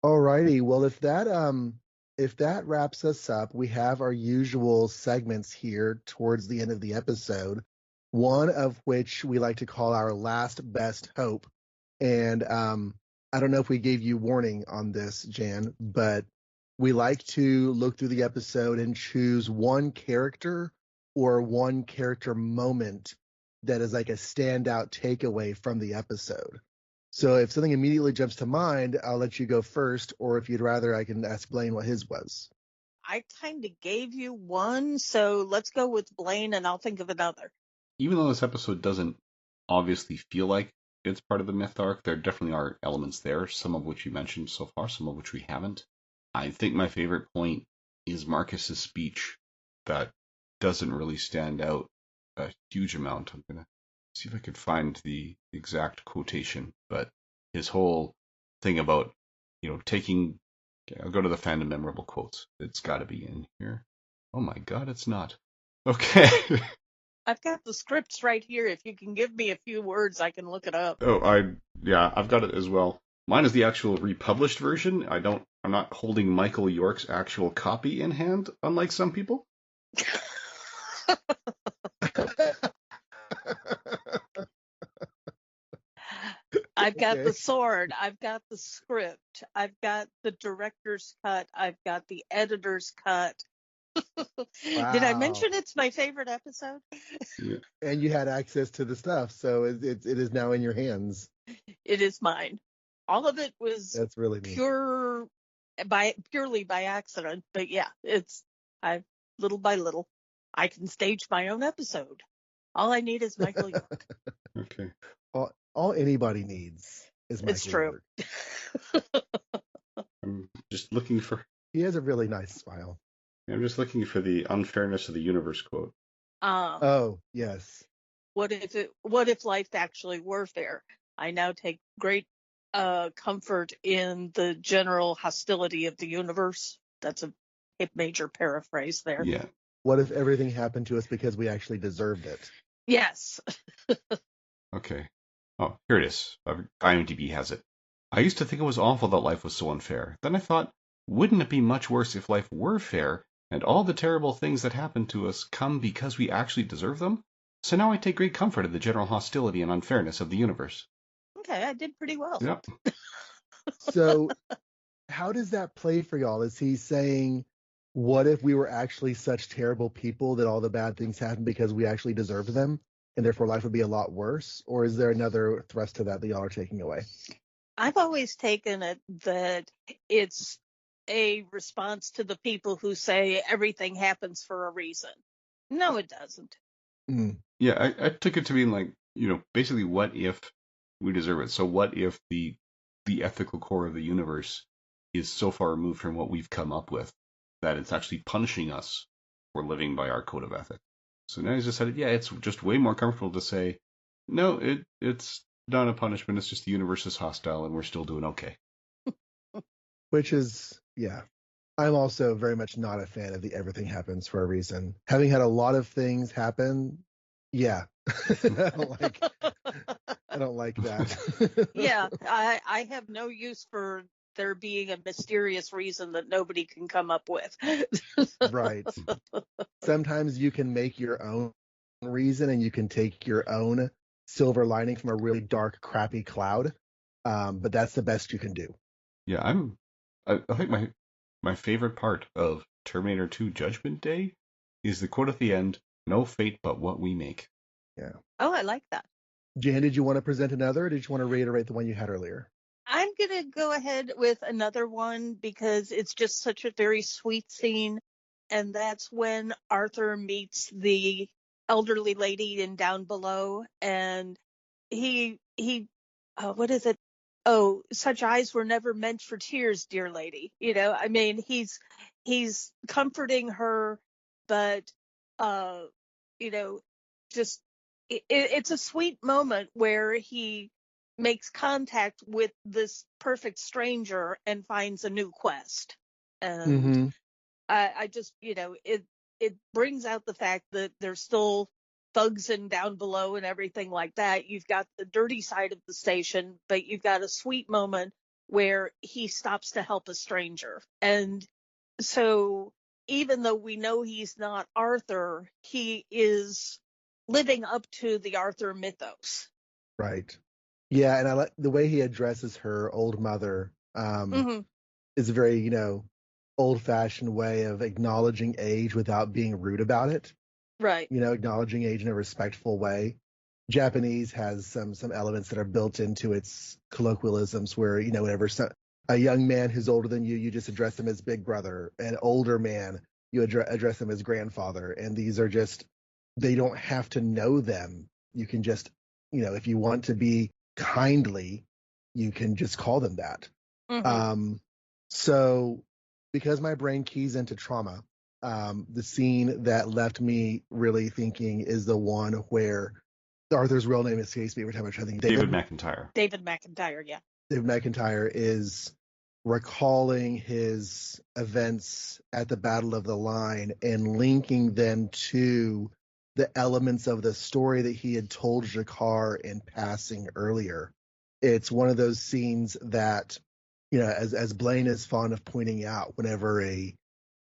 Alrighty. Well, if that wraps us up, we have our usual segments here towards the end of the episode, one of which we like to call our last best hope. And I don't know if we gave you warning on this, Jan, but we like to look through the episode and choose one character or one character moment that is like a standout takeaway from the episode. So if something immediately jumps to mind, I'll let you go first, or if you'd rather, I can ask Blaine what his was. I kind of gave you one, so let's go with Blaine and I'll think of another. Even though this episode doesn't obviously feel like it's part of the myth arc, there definitely are elements there, some of which you mentioned so far, some of which we haven't. I think my favorite point is Marcus's speech that doesn't really stand out a huge amount. I'm going to see if I could find the exact quotation, but his whole thing about, taking. Okay, I'll go to the fandom memorable quotes. It's got to be in here. Oh my God, it's not. Okay. I've got the scripts right here. If you can give me a few words, I can look it up. I've got it as well. Mine is the actual republished version. I'm not holding Michael York's actual copy in hand, unlike some people. I've got the sword. I've got the script. I've got the director's cut. I've got the editor's cut. Wow. Did I mention it's my favorite episode? Yeah. And you had access to the stuff, so it is now in your hands. It is mine. All of it was That's really neat. purely by accident, but yeah, little by little, I can stage my own episode. All I need is Michael York. Okay. All anybody needs is Michael It's true. York. I'm just looking for. He has a really nice smile. I'm just looking for the unfairness of the universe quote. Oh yes. What if life actually were fair? I now take great comfort in the general hostility of the universe. That's a major paraphrase there. Yeah. What if everything happened to us because we actually deserved it? Yes. Okay. Oh, here it is. IMDb has it. I used to think it was awful that life was so unfair. Then I thought, wouldn't it be much worse if life were fair and all the terrible things that happen to us come because we actually deserve them? So now I take great comfort in the general hostility and unfairness of the universe. Okay, I did pretty well. Yep. So how does that play for y'all? Is he saying, what if we were actually such terrible people that all the bad things happen because we actually deserved them and therefore life would be a lot worse? Or is there another thrust to that y'all are taking away? I've always taken it that it's a response to the people who say everything happens for a reason. No, it doesn't. Mm. Yeah, I took it to mean like, basically what if we deserve it? So what if the ethical core of the universe is so far removed from what we've come up with that it's actually punishing us for living by our code of ethics? So now he's decided, yeah, it's just way more comfortable to say, no, it's not a punishment. It's just the universe is hostile and we're still doing okay. Which is, yeah. I'm also very much not a fan of the everything happens for a reason. Having had a lot of things happen, yeah. I don't like that. Yeah, I have no use for there being a mysterious reason that nobody can come up with. Right. Sometimes you can make your own reason and you can take your own silver lining from a really dark, crappy cloud. But that's the best you can do. Yeah, I think my favorite part of Terminator 2 Judgment Day is the quote at the end, "No fate but what we make." Yeah. Oh, I like that. Jan, did you want to present another, or did you want to reiterate the one you had earlier? I'm going to go ahead with another one because it's just such a very sweet scene. And that's when Arthur meets the elderly lady in Down Below. And he, what is it? Oh, such eyes were never meant for tears, dear lady. I mean, he's comforting her, but, uh, you know, just, it's a sweet moment where he makes contact with this perfect stranger and finds a new quest. And Mm-hmm. I just, it brings out the fact that there's still thugs and Down Below and everything like that. You've got the dirty side of the station, but you've got a sweet moment where he stops to help a stranger. And so even though we know he's not Arthur, he is living up to the Arthur mythos. Right. Yeah, and I like the way he addresses her old mother. Mm-hmm. Is a very, old-fashioned way of acknowledging age without being rude about it. Right. Acknowledging age in a respectful way. Japanese has some elements that are built into its colloquialisms where, whenever a young man who's older than you, you just address him as big brother. An older man, you address him as grandfather. And these are just, they don't have to know them. You can just, if you want to be kindly, you can just call them that. Mm-hmm. So because my brain keys into trauma, the scene that left me really thinking is the one where Arthur's real name escapes me every time I try to think. David McIntyre. David McIntyre, yeah. David McIntyre is recalling his events at the Battle of the Line and linking them to the elements of the story that he had told Jakar in passing earlier. It's one of those scenes that, as Blaine is fond of pointing out, whenever a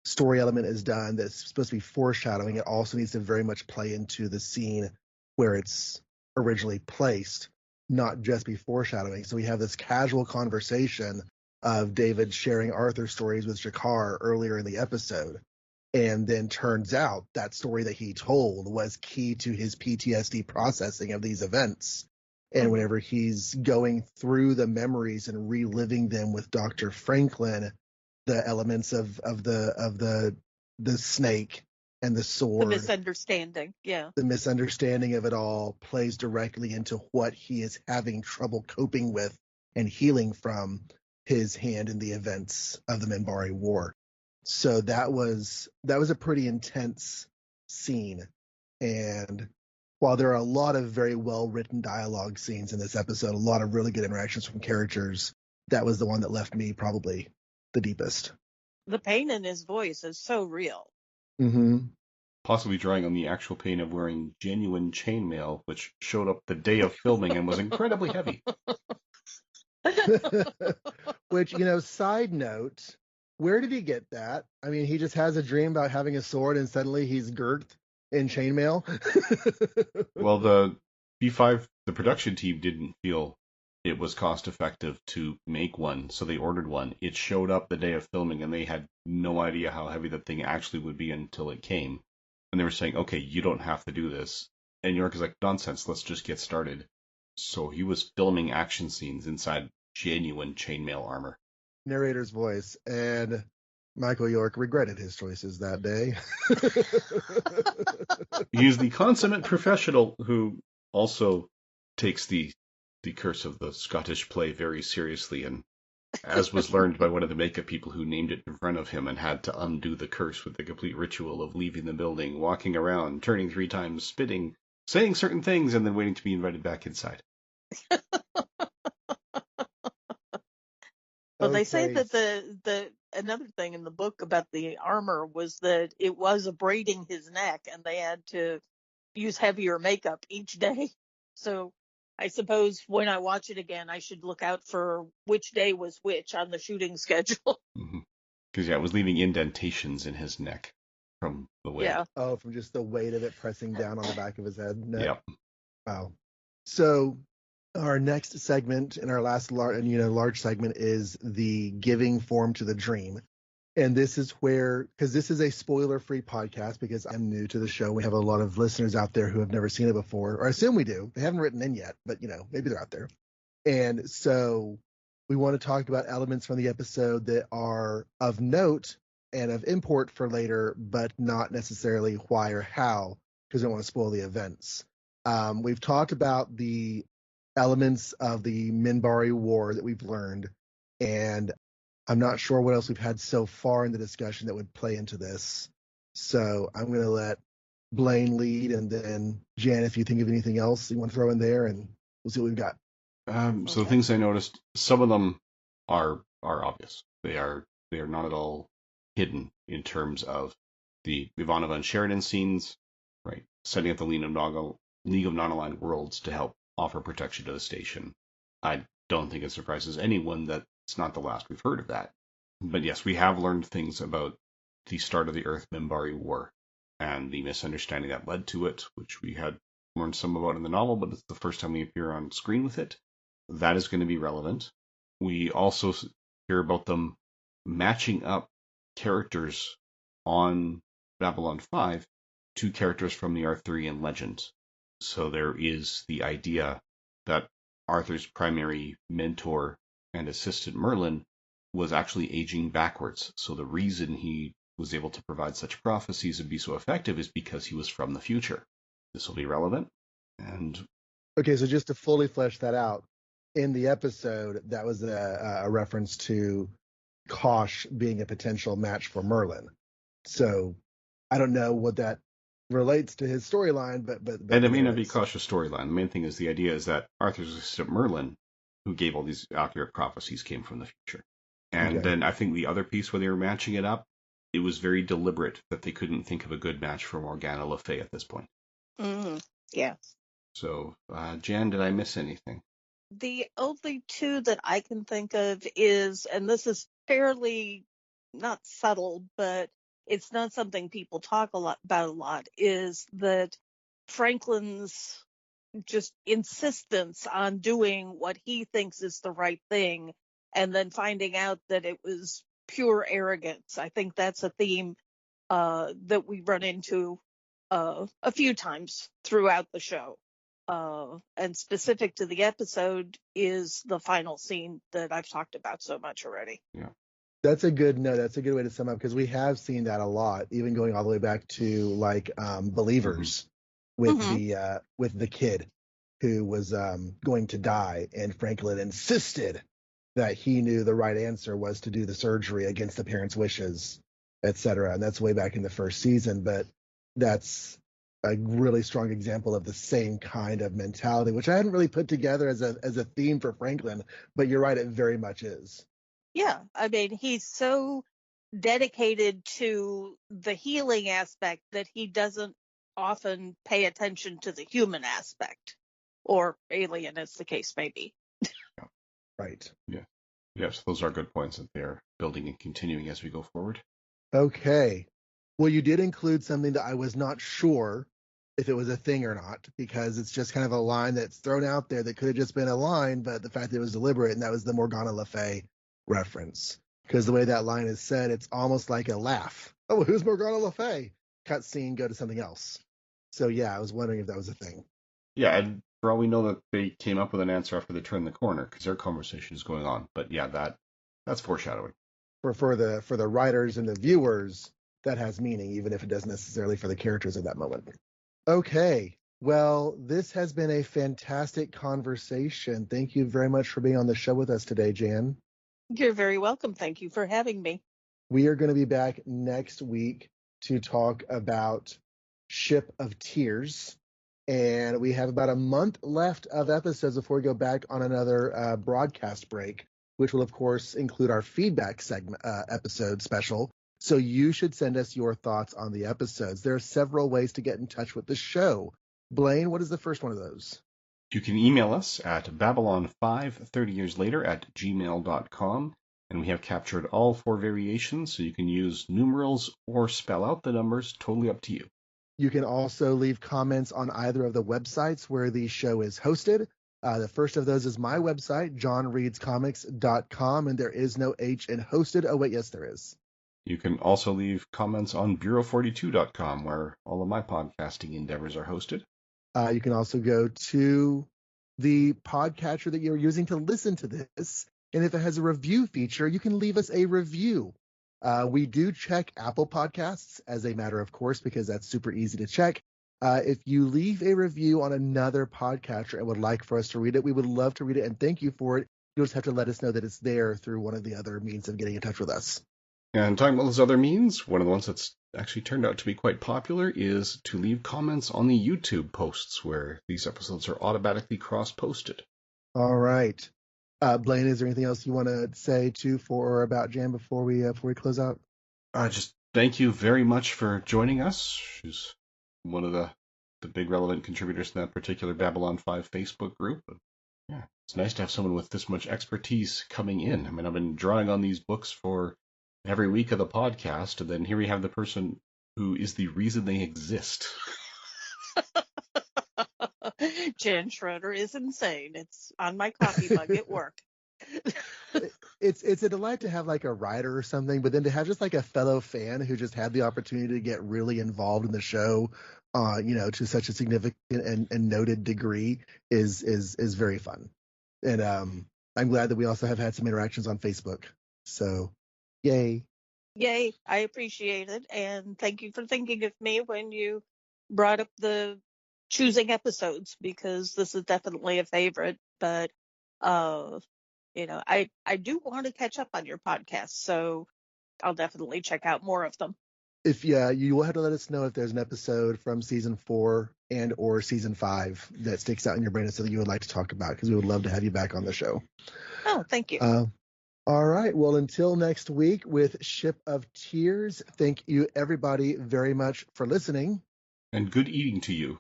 story element is done that's supposed to be foreshadowing, it also needs to very much play into the scene where it's originally placed, not just be foreshadowing. So we have this casual conversation of David sharing Arthur's stories with Jakar earlier in the episode. And then turns out that story that he told was key to his PTSD processing of these events. And Mm-hmm. whenever he's going through the memories and reliving them with Dr. Franklin, the elements of the snake and the sword, The misunderstanding, yeah. the misunderstanding of it all plays directly into what he is having trouble coping with and healing from his hand in the events of the Minbari War. So that was a pretty intense scene. And while there are a lot of very well written dialogue scenes in this episode, a lot of really good interactions from characters, that was the one that left me probably the deepest. The pain in his voice is so real. Mm-hmm. Possibly drawing on the actual pain of wearing genuine chainmail, which showed up the day of filming and was incredibly heavy. Which, side note, where did he get that? I mean, he just has a dream about having a sword and suddenly he's girthed in chainmail. Well, the B5, the production team didn't feel it was cost effective to make one, so they ordered one. It showed up the day of filming, and they had no idea how heavy that thing actually would be until it came. And they were saying, okay, you don't have to do this. And York is like, nonsense, let's just get started. So he was filming action scenes inside genuine chainmail armor. Narrator's voice, and Michael York regretted his choices that day. He's the consummate professional who also takes the curse of the Scottish play very seriously, and as was learned by one of the makeup people who named it in front of him and had to undo the curse with the complete ritual of leaving the building, walking around, turning 3 times, spitting, saying certain things, and then waiting to be invited back inside. Well, they say Okay. that the another thing in the book about the armor was that it was abrading his neck, and they had to use heavier makeup each day. So I suppose when I watch it again, I should look out for which day was which on the shooting schedule. Because, yeah, it was leaving indentations in his neck from the weight. Yeah. Oh, from just the weight of it pressing down on the back of his head. Yep. Wow. So our next segment and our last large segment is the giving form to the dream. And this is where, because this is a spoiler-free podcast, because I'm new to the show. We have a lot of listeners out there who have never seen it before, or I assume we do. They haven't written in yet, but maybe they're out there. And so we want to talk about elements from the episode that are of note and of import for later, but not necessarily why or how, because we don't want to spoil the events. We've talked about the elements of the Minbari War that we've learned, and I'm not sure what else we've had so far in the discussion that would play into this. So I'm going to let Blaine lead, and then Jan, if you think of anything else you want to throw in there, and we'll see what we've got. So the things I noticed, some of them are obvious. They are not at all hidden in terms of the Ivanova and Sheridan scenes, right? Setting up the League of Non-Aligned Worlds to help offer protection to the station. I don't think it surprises anyone that it's not the last we've heard of that. But yes, we have learned things about the start of the Earth-Minbari War and the misunderstanding that led to it, which we had learned some about in the novel, but it's the first time we appear on screen with it. That is going to be relevant. We also hear about them matching up characters on Babylon 5 to characters from the Arthurian legend. So there is the idea that Arthur's primary mentor and assistant Merlin was actually aging backwards. So the reason he was able to provide such prophecies and be so effective is because he was from the future. This will be relevant. And okay, so just to fully flesh that out, in the episode, that was a reference to Kosh being a potential match for Merlin. So I don't know what that relates to his storyline, but and it may not be Kosh's storyline. The main thing is the idea is that Arthur's assistant Merlin, who gave all these accurate prophecies, came from the future. And then I think the other piece where they were matching it up, it was very deliberate that they couldn't think of a good match for Morgana Le Fay at this point. Yeah. So, Jan, did I miss anything? The only two that I can think of is, and this is fairly not subtle, but it's not something people talk about a lot, is that Franklin's just insistence on doing what he thinks is the right thing and then finding out that it was pure arrogance. I think that's a theme that we run into a few times throughout the show. And specific to the episode is the final scene that I've talked about so much already. Yeah. That's a good way to sum up, because we have seen that a lot, even going all the way back to like Believers with the kid who was going to die, and Franklin insisted that he knew the right answer was to do the surgery against the parents' wishes, etc. And that's way back in the first season, but that's a really strong example of the same kind of mentality, which I hadn't really put together as a theme for Franklin, but you're right, it very much is. Yeah, I mean, he's so dedicated to the healing aspect that he doesn't often pay attention to the human aspect, or alien, as the case may be. Yeah. Right. Yeah. Yes, those are good points that they're building and continuing as we go forward. Okay. Well, you did include something that I was not sure if it was a thing or not, because it's just kind of a line that's thrown out there that could have just been a line, but the fact that it was deliberate, and that was the Morgana Le Fay reference. Because the way that line is said, it's almost like a laugh. Oh, who's Morgana Le Fay? Cut scene, go to something else. So yeah, I was wondering if that was a thing. Yeah, and for all we know that they came up with an answer after they turned the corner, because their conversation is going on. But yeah, that's foreshadowing. For the writers and the viewers, that has meaning, even if it doesn't necessarily for the characters at that moment. Okay. Well, this has been a fantastic conversation. Thank you very much for being on the show with us today, Jan. You're very welcome. Thank you for having me. We are going to be back next week to talk about Ship of Tears. And we have about a month left of episodes before we go back on another broadcast break, which will, of course, include our feedback segment episode special, So you should send us your thoughts on the episodes. There are several ways to get in touch with the show. Blaine, what is the first one of those? You can email us at babylon530yearslater@gmail.com, and we have captured all 4 variations, so you can use numerals or spell out the numbers, totally up to you. You can also leave comments on either of the websites where the show is hosted. The first of those is my website, johnreadscomics.com, and there is no H in hosted. Oh, wait, yes, there is. You can also leave comments on Bureau42.com, where all of my podcasting endeavors are hosted. You can also go to the podcatcher that you're using to listen to this, and if it has a review feature, you can leave us a review. We do check Apple Podcasts as a matter of course, because that's super easy to check. If you leave a review on another podcatcher and would like for us to read it, we would love to read it and thank you for it. You'll just have to let us know that it's there through one of the other means of getting in touch with us. And talking about those other means, one of the ones that's actually turned out to be quite popular is to leave comments on the YouTube posts, where these episodes are automatically cross-posted. All right. Blaine, is there anything else you want to say to for or about Jan before we close out? Just thank you very much for joining us. She's one of the big relevant contributors to that particular Babylon 5 Facebook group. But yeah, it's nice to have someone with this much expertise coming in. I mean, I've been drawing on these books for every week of the podcast, and then here we have the person who is the reason they exist. Jan Schroeder is insane. It's on my coffee mug at work. It's a delight to have like a writer or something, but then to have just like a fellow fan who just had the opportunity to get really involved in the show, to such a significant and noted degree is very fun. And I'm glad that we also have had some interactions on Facebook. So, yay. Yay, I appreciate it. And thank you for thinking of me when you brought up the choosing episodes, because this is definitely a favorite. But, I do want to catch up on your podcast, so I'll definitely check out more of them. If you will have to let us know if there's an episode from season 4 and or season 5 that sticks out in your brain and something you would like to talk about, because we would love to have you back on the show. Oh, thank you. All right. Well, until next week with Ship of Tears, thank you everybody very much for listening. And good eating to you.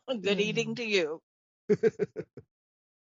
Good eating to you.